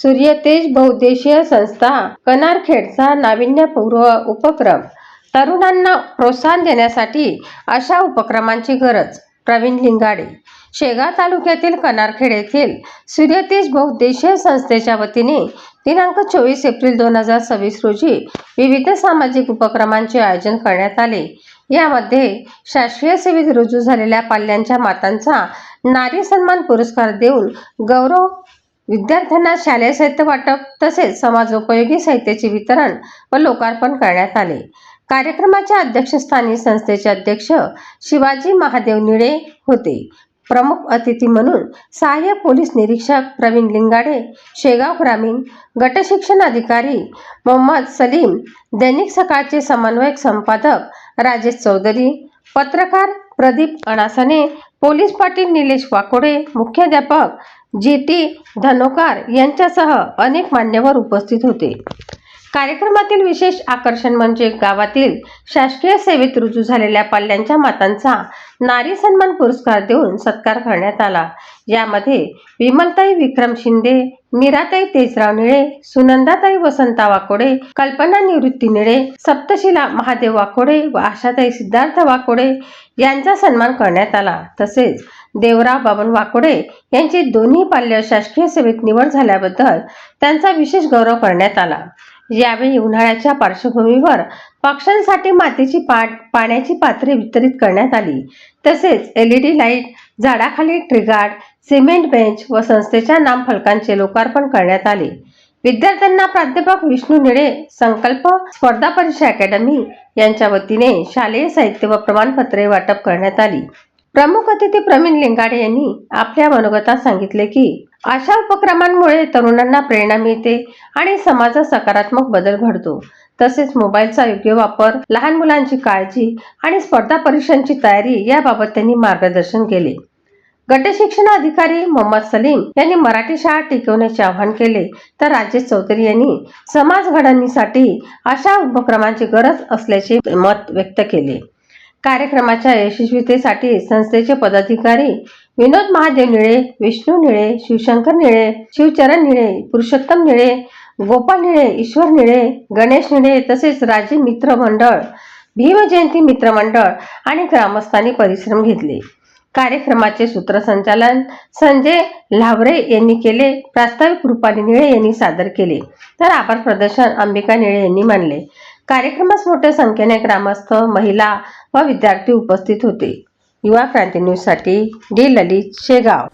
सूर्यतेज बहुउद्देशीय संस्था कनारखेडचा नाविन्यपूर्ण उपक्रम. तरुणांना प्रोत्साहन देण्यासाठी अशा उपक्रमांची गरज. प्रवीण लिंगाडे. शेगाव तालुक्यातील कनारखेड येथील सूर्यतेज बहुउद्देशीय संस्थेच्या वतीने दिनांक 24 एप्रिल 2026 रोजी विविध सामाजिक उपक्रमांचे आयोजन करण्यात आले. यामध्ये शासकीय सेवेत रुजू झालेल्या पाल्यांच्या मातांचा नारी सन्मान पुरस्कार देऊन गौरव, विद्यार्थ्यांना शालेय साहित्य वाटप तसेच समाजोपयोगी साहित्याचे वितरण व लोकार्पण करण्यात आले. कार्यक्रमाच्या अध्यक्षस्थानी संस्थेचे अध्यक्ष शिवाजी महादेव निळे होते. प्रमुख अतिथी म्हणून सहाय्यक पोलीस निरीक्षक प्रवीण लिंगाडे, शेगाव ग्रामीण गट शिक्षण अधिकारी मोहम्मद सलीम, दैनिक सकाळचे समन्वयक संपादक राजेश चौधरी, पत्रकार प्रदीप अनासने, पोलीस पाटील निलेश वाकोडे, मुख्याध्यापक जी.टी. धनोकार यांच्यासह अनेक मान्यवर उपस्थित होते. कार्यक्रमातील विशेष आकर्षण म्हणजे गावातील शासकीय सेवेत रुजू झालेल्या पाल्यांच्या मातांचा नारी सन्मान पुरस्कार देऊन सत्कार करण्यात आला. यामध्ये विमलताई विक्रम शिंदे, मीराताई तेजराव निळे, सुनंदाताई वसंता वाकोडे, कल्पना निवृत्ती निळे, सप्तशिला महादेव वाकोडे व आशाताई सिद्धार्थ वाकोडे यांचा सन्मान करण्यात आला. तसेच देवराव बाबन वाकोडे यांची दोन्ही पाल्य शासकीय सेवेत निवड झाल्याबद्दल त्यांचा विशेष गौरव करण्यात आला. यावेळी उन्हाळ्याच्या पार्श्वभूमीवर पक्ष्यांसाठी मातीची पाण्याची पात्रे वितरित करण्यात आली. तसेच LED लाईट, झाडाखाली ट्रीगार्ड, सिमेंट बेंच व संस्थेच्या नामफलकांचे लोकार्पण करण्यात आले. विद्यार्थ्यांना प्राध्यापक विष्णू निळे संकल्प स्पर्धा परीक्षा अकॅडमी यांच्या वतीने शालेय साहित्य व प्रमाणपत्रे वाटप करण्यात आली. प्रमुख अतिथी प्रवीण लिंगाडे यांनी आपल्या मनोगतात सांगितले की अशा उपक्रमांमुळे तरुणांना प्रेरणा मिळते आणि समाजात सकारात्मक बदल घडतो. तसेच मोबाईलचा योग्य वापर, लहान मुलांची काळजी आणि स्पर्धा परीक्षांची तयारी याबाबत त्यांनी मार्गदर्शन केले. गट शिक्षण अधिकारी मोहम्मद सलीम यांनी मराठी शाळा टिकवण्याचे आवाहन केले, तर राजेश चौधरी यांनी समाज घडवणीसाठी अशा उपक्रमांची गरज असल्याचे मत व्यक्त केले. कार्यक्रमाच्या यशस्वीतेसाठी संस्थेचे पदाधिकारी विनोद महादेव निळे, विष्णू निळे, शिवशंकर निळे, शिवचरण निळे, पुरुषोत्तम निळे, गोपाल निळे, ईश्वर निळे, गणेश निळे तसेच राजे मित्र मंडळ, भीमजयंती मित्र मंडळ आणि ग्रामस्थांनी परिश्रम घेतले. कार्यक्रमाचे सूत्रसंचालन संजय लावरे यांनी केले. प्रास्ताविक रुपाली निळे यांनी सादर केले, तर आभार प्रदर्शन अंबिका निळे यांनी मानले. कार्यक्रमास मोठ्या संख्येने ग्रामस्थ, महिला व विद्यार्थी उपस्थित होते. युवा क्रांती न्यूज साठी डी ललित, शेगाव.